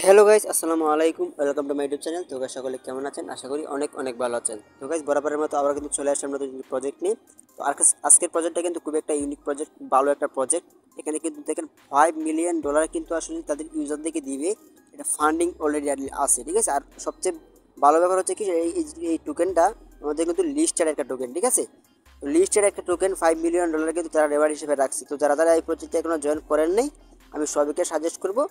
Hello guys, আসসালামু আলাইকুম। Welcome to my YouTube channel. তো গাইস, সকলে কেমন আছেন? আশা করি অনেক অনেক ভালো আছেন। তো গাইস, বরাবরের মতো আবার কিন্তু চলে আসলাম আমরা প্রজেক্ট নিয়ে। তো আজকের প্রজেক্টটা কিন্তু খুব একটা ইউনিক প্রজেক্ট, ভালো একটা প্রজেক্ট। এখানে কিন্তু দেখেন $5 মিলিয়ন কিন্তু আসলে তাদের ইউজারদেরকে দিবে। এটা ফান্ডিং অলরেডি আছে, ঠিক আছে। আর সবচেয়ে ভালো ব্যাপার হচ্ছে কি, এই টোকেনটা আমাদের কিন্তু লিস্টেড একটা টোকেন, ঠিক আছে। তো লিস্টেড একটা টোকেন $5 মিলিয়ন কিন্তু তারা রেওয়ার্ড হিসেবে রাখছে। তো যারা এই প্রজেক্টে এখনো জয়েন করেন নাই, আমি সবাইকে সাজেস্ট করবো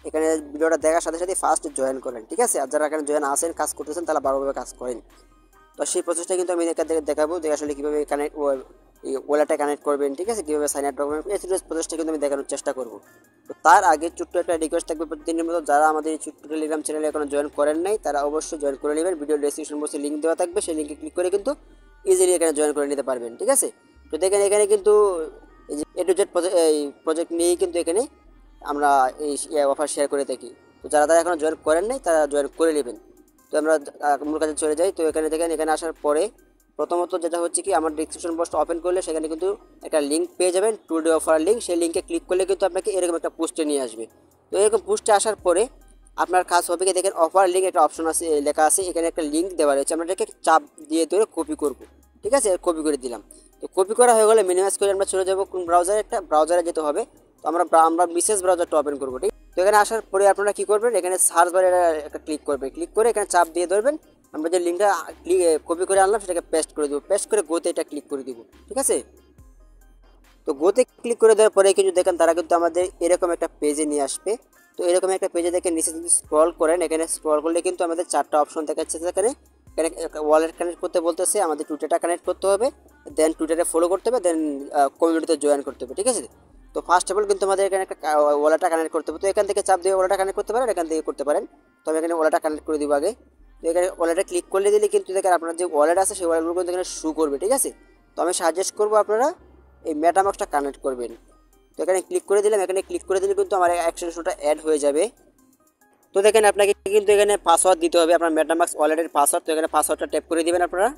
এখানে ভিডিওটা দেখার সাথে সাথে ফার্স্ট জয়েন করেন, ঠিক আছে। আর যারা এখানে জয়েন আসেন, কাজ করতেছেন, তারা ভালোভাবে কাজ করেন। তো সেই প্রসেসটা কিন্তু আমি এখান থেকে দেখাবো যে আসলে কীভাবে কানেক্ট এই ওয়ালেটটা কানেক্ট করবেন, ঠিক আছে, কীভাবে সাইন আপ করবেন, এই প্রসেসটা কিন্তু আমি দেখানোর চেষ্টা করবো। তো তার আগে ছোট্ট একটা রিকোয়েস্ট থাকবে প্রতিদিনের মতো, যারা আমাদের এই ছোট্ট টেলিগ্রাম চ্যানেলে এখনো জয়েন করেন নাই, তারা অবশ্যই জয়েন করে নেবেন। ভিডিও ডেসক্রিপশন বক্সে লিঙ্ক দেওয়া থাকবে, সেই লিঙ্কে ক্লিক করে কিন্তু ইজিলি এখানে জয়েন করে নিতে পারবেন, ঠিক আছে। তো দেখেন এখানে কিন্তু এই যে A to Z এই প্রজেক্ট নিয়েই কিন্তু এখানে আমরা এই অফার শেয়ার করে থাকি। তো যারা এখনো জয়েন করেন নাই, তারা জয়েন করে নেবেন। তো আমরা মূল কাজে চলে যাই। তো এখানে দেখেন, এখানে আসার পরে প্রথমত যেটা হচ্ছে কি, আমার ডিসক্রিপশন বক্সটা ওপেন করলে সেখানে কিন্তু একটা লিঙ্ক পেয়ে যাবেন, টু ডে অফার লিঙ্ক। সেই লিঙ্কে ক্লিক করলে কিন্তু আপনাকে এরকম একটা পোস্টে নিয়ে আসবে। তো এরকম পোস্টে আসার পরে আপনার কাজ হবে কি, দেখেন অফার লিঙ্ক একটা অপশন আছে, লেখা আছে এখানে একটা লিঙ্ক দেওয়া রয়েছে। আমরা এটাকে চাপ দিয়ে ধরে কপি করব, ঠিক আছে। কপি করে দিলাম। তো কপি করা হয়ে গেলে মিনিমাইজ করে আমরা চলে যাবো কোন ব্রাউজারে, একটা ব্রাউজারে যেতে হবে। তো আমরা বিশেষ ব্রাউজারটা ওপেন করবো, ঠিক। তো এখানে আসার পরে আপনারা কী করবেন, এখানে সার্চ বারে একটা ক্লিক করবেন। ক্লিক করে এখানে চাপ দিয়ে ধরবেন। আমরা যে লিঙ্কটা কপি করে আনলাম সেটাকে পেস্ট করে দেবো। পেস্ট করে গোতে এটা ক্লিক করে দিব, ঠিক আছে। তো গোতে ক্লিক করে দেওয়ার পরে কিন্তু দেখেন তারা কিন্তু আমাদের এরকম একটা পেজে নিয়ে আসবে। তো এরকম একটা পেজে দেখে নিচে যদি স্ক্রল করেন, এখানে স্ক্রল করলে কিন্তু আমাদের চারটা অপশন দেখাচ্ছে। এখানে এখানে ওয়ালেট কানেক্ট করতে বলতেছে, আমাদের টুইটারটা কানেক্ট করতে হবে, দেন টুইটারে ফলো করতে হবে, দেন কমিউনিটিতে জয়েন করতে হবে, ঠিক আছে। তো ফার্স্ট অফ অল কিন্তু আমাদের এখানে একটা ওয়ালেটটা কানেক্ট করতে হবে। তো এখান থেকে চাপ দিয়ে ওয়ালেটটা কানেক্ট করতে পারেন, এখান থেকে করতে পারেন। তো আমি এখানে ওয়ালেটটা কানেক্ট করে দিব আগে। তো এখানে ওয়ালেটে ক্লিক করলে দিলে কিন্তু দেখেন আপনার যে ওয়ালেট আছে সেই ওয়ালেটগুলো কিন্তু এখানে শু করবে, ঠিক আছে। তো আমি সাজেস্ট করবো আপনারা এই মেটামাক্সটা কানেক্ট করবেন। তো এখানে ক্লিক করে দিলাম। এখানে ক্লিক করে দিলে কিন্তু আমার অ্যাকশনটা অ্যাড হয়ে যাবে। তো দেখেন আপনাকে কিন্তু এখানে পাসওয়ার্ড দিতে হবে, আপনার মেটামাক্স ওয়ালেটের পাসওয়ার্ড। তো এখানে পাসওয়ার্ডটা ট্যাপ করে দিবেন আপনারা।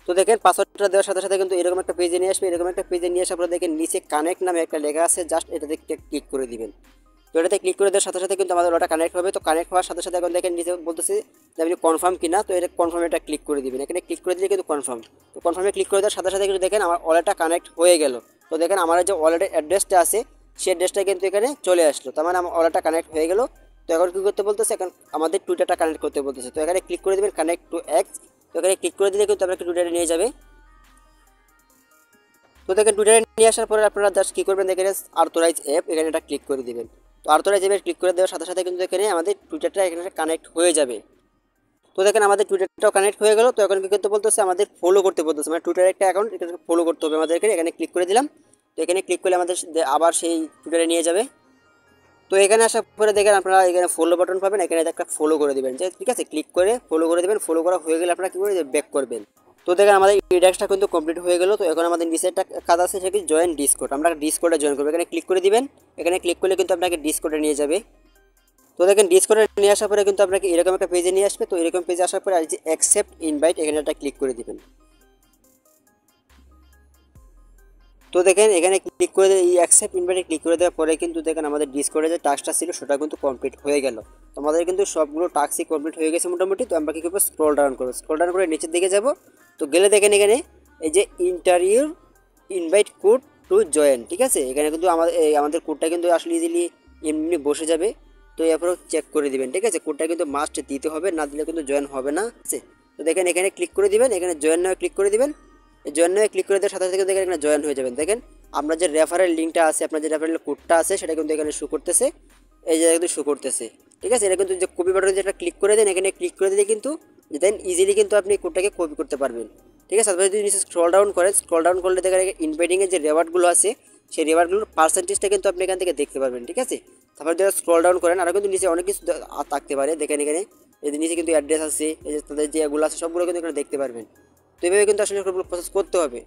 তো দেখেন পাসওয়ার্ডটা দেওয়ার সাথে সাথে কিন্তু এরকম একটা পেজে নিয়ে আসবে। এরকম একটা পেজে নিয়ে আসার পরে দেখেন নিচে কানেক্ট নামে একটা লেখা আছে, জাস্ট এটাতে ক্লিক করে দিবেন। তো এটাতে ক্লিক করে দেওয়ার সাথে সাথে কিন্তু আমাদের ওটা কানেক্ট হবে। তো কানেক্ট হওয়ার সাথে সাথে এখন দেখেন নিচে বলতেছে যে আপনি কনফার্ম কিনা। তো এটা কনফার্মে এটা ক্লিক করে দিবেন। এখানে ক্লিক করে দিলে কিন্তু কনফার্ম। তো কনফার্মে ক্লিক করে দেওয়ার সাথে সাথে কিন্তু দেখেন আমার ওয়ালেটটা কানেক্ট হয়ে গেল। তো দেখেন আমার যে ওয়ালেটের অ্যাড্রেসটা আছে সেই অ্যাড্রেসটা কিন্তু এখানে চলে আসলো। তার মানে আমার ওয়ালেটটা কানেক্ট হয়ে গেল। তো এখন কী করতে বলতেছে, এখন আমাদের টুইটারটা কানেক্ট করতে বলতেছে। তো এখানে ক্লিক করে দেবেন কানেক্ট টু এক্স। তো এখানে ক্লিক করে দিলে কিন্তু আপনাকে টুইটারে নিয়ে যাবে। তো দেখেন টুইটারে নিয়ে আসার পরে আপনারা জাস্ট কী করবেন, দেখেন আর্থরাইজ অ্যাপ, এখানে এটা ক্লিক করে দিবেন। তো আর্থরাইজ অ্যাপে ক্লিক করে দেওয়ার সাথে সাথে কিন্তু এখানে আমাদের টুইটারটা এখানে কানেক্ট হয়ে যাবে। তো দেখেন আমাদের টুইটারটাও কানেক্ট হয়ে গেল। তো এখন কী করতে বলতেছে, আমাদের ফলো করতে বলতেছে, মানে টুইটারের একটা অ্যাকাউন্ট এখানে ফলো করতে হবে আমাদের। এখানে ক্লিক করে দিলাম। তো এখানে ক্লিক করলে আমাদের আবার সেই টুইটারে নিয়ে যাবে। তো এখানে আসার পরে দেখেন আপনারা এখানে ফলো বাটন পাবেন, এখানে একটা ফলো করে দেবেন, যে ঠিক আছে, ক্লিক করে ফলো করে দেবেন। ফলো করা হয়ে গেলে আপনারা কী করে ব্যাক করবেন। তো দেখেন আমাদের ইডাক্সটা কিন্তু কমপ্লিট হয়ে গেল। তো এখন আমাদের নিচে একটা কাজ আছে, সেটা কি জয়েন ডিসকোড। আমরা ডিসকোডে জয়েন করবো। এখানে ক্লিক করে দিবেন। এখানে ক্লিক করলে কিন্তু আপনাকে ডিসকোডে নিয়ে যাবে। তো দেখেন ডিসকোডে নিয়ে আসার পরে কিন্তু আপনাকে এরকম একটা পেজে নিয়ে আসবে। তো এরকম পেজে আসার পরে আর যে অ্যাকসেপ্ট ইনভাইট, এখানে একটা ক্লিক করে দিবেন। তো দেখেন এখানে ক্লিক করে এই অ্যাকসেপ্ট ইনভাইটে ক্লিক করে দেওয়ার পরে কিন্তু দেখেন আমাদের ডিসকর্ডে যে টাস্কটা ছিল সেটা কিন্তু কমপ্লিট হয়ে গেল। তো আমাদের কিন্তু সবগুলো টাস্কই কমপ্লিট হয়ে গেছে মোটামুটি। তো আমরা কী করবো, স্ক্রল ডাউন করবো। স্ক্রল ডাউন করে নিচের দিকে যাব। তো গেলে দেখেন এখানে এই যে interview invite code to join, ঠিক আছে। এখানে কিন্তু আমাদের কোডটা কিন্তু আসলে ইজিলি এমনি বসে যাবে। তো এরপরেও চেক করে দিবেন, ঠিক আছে। কোডটা কিন্তু মাস্ট দিতে হবে, না দিলে কিন্তু জয়েন হবে না, ঠিক আছে। তো দেখেন এখানে ক্লিক করে দিবেন। এখানে জয়েন নাও ক্লিক করে দিবেন। জয়েন নাও ক্লিক করে দেওয়ার সাথে সাথে দেখেন এখানে জয়েন হয়ে যাবেন। দেখেন আপনার যে রেফারেল লিঙ্কটা আছে, আপনার যে রেফারেল কোডটা আছে সেটা কিন্তু এখানে শো করতেছে। এই যে কিন্তু শো করতেছে, ঠিক আছে। এটা কিন্তু যে কপি বাটনে যেটা ক্লিক করে দেন, এখানে ক্লিক করে দিলে কিন্তু দেন ইজিলি কিন্তু আপনি কোডটাকে কপি করতে পারবেন, ঠিক আছে। তারপরে যদি নিচে স্ক্রল ডাউন করেন, স্ক্রল ডাউন করলে দেখেন ইনভাইটিংয়ের যে রেওয়ার্ডগুলো আছে সেই রেওয়ার্ডগুলোর পার্সেন্টেজটা কিন্তু আপনি এখান থেকে দেখতে পারবেন, ঠিক আছে। তারপরে যারা স্ক্রল ডাউন করেন আরও কিন্তু নিচে অনেক কিছু থাকতে পারে। দেখেন এখানে এই যে নিচে কিন্তু অ্যাড্রেস আছে, এই যে তাদের যে এগুলো আছে সবগুলো কিন্তু এখানে দেখতে পারবেন। তো এইভাবে কিন্তু আসলে প্রসেস করতে হবে।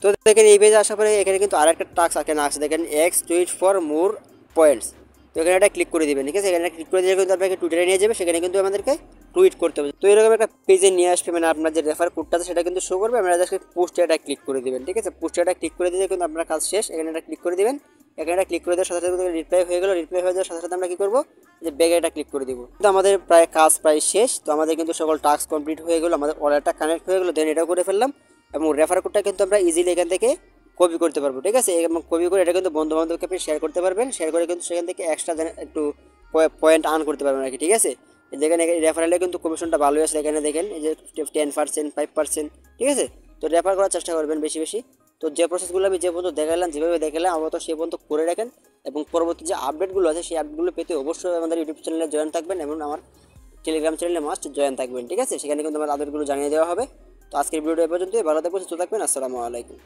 তো দেখেন এই পেজে আসার পরে এখানে কিন্তু আরেকটা টাস্ক এখানে আসছে, দেখেন x tweet for more points. তো এখানে একটা ক্লিক করে দিবেন, ঠিক আছে। এখানে ক্লিক করে দিলে কিন্তু আপনাকে টুইটারে নিয়ে যাবে। সেখানে কিন্তু আমাদেরকে টুইট করতে হবে। তো এরকম একটা পেজে নিয়ে আসবে, মানে আপনার যে রেফার কোডটা আছে সেটা কিন্তু শো করবে। আপনারা জাস্ট পোস্টে এটা ক্লিক করে দিবেন, ঠিক আছে। পোস্টে এটা ক্লিক করে দিলে কিন্তু আপনার কাজ শেষ। এখানে এটা ক্লিক করে দিবেন। এখানে একটা ক্লিক করে দেওয়ার সাথে সাথে রিপ্লাই হয়ে গেল। রিপ্লাই হয়ে যাওয়ার সাথে সাথে আমরা কী করবো, যে ব্যাগে এটা ক্লিক করে দিব। তো আমাদের প্রায় কাজ প্রায় শেষ। তো আমাদের কিন্তু সকল টাস্ক কমপ্লিট হয়ে গেলো, আমাদের ওয়ালেটটা কানেক্ট হয়ে গেলো, দেন এটাও করে ফেললাম। এবং রেফার কোডটা কিন্তু আমরা ইজিলি এখান থেকে কপি করতে পারবো, ঠিক আছে। এবং কপি করে এটা কিন্তু বন্ধু বান্ধবকে আপনি শেয়ার করতে পারবেন, শেয়ার করে কিন্তু সেখান থেকে এক্সট্রা একটু পয়েন্ট আর্ন করতে পারবেন আর কি, ঠিক আছে। যেখানে রেফারেলে কিন্তু কমিশনটা ভালোই আছে, এখানে দেখেন এই যে 10%, 5%, ঠিক আছে। তো রেফার করার চেষ্টা করবেন বেশি বেশি। তো যে প্রসেসগুলো আমি যে পর্যন্ত দেখালাম, যেভাবে দেখালাম আমরা তো সেই পর্যন্ত করে রাখেন। এবং পরবর্তী যে আপডেটগুলো আছে সেই আপডেটগুলো পেতে অবশ্যই আমাদের ইউটিউব চ্যানেলে জয়েন থাকবেন এবং আমার টেলিগ্রাম চ্যানেলে মাস্ট জয়েন থাকবেন, ঠিক আছে। সেখানে কিন্তু আমার আপডেটগুলো জানিয়ে দেওয়া হবে। তো আজকের ভিডিওটা এ পর্যন্তই। ভালো থাকবেন, সুস্থ থাকবেন। আসসালামু আলাইকুম।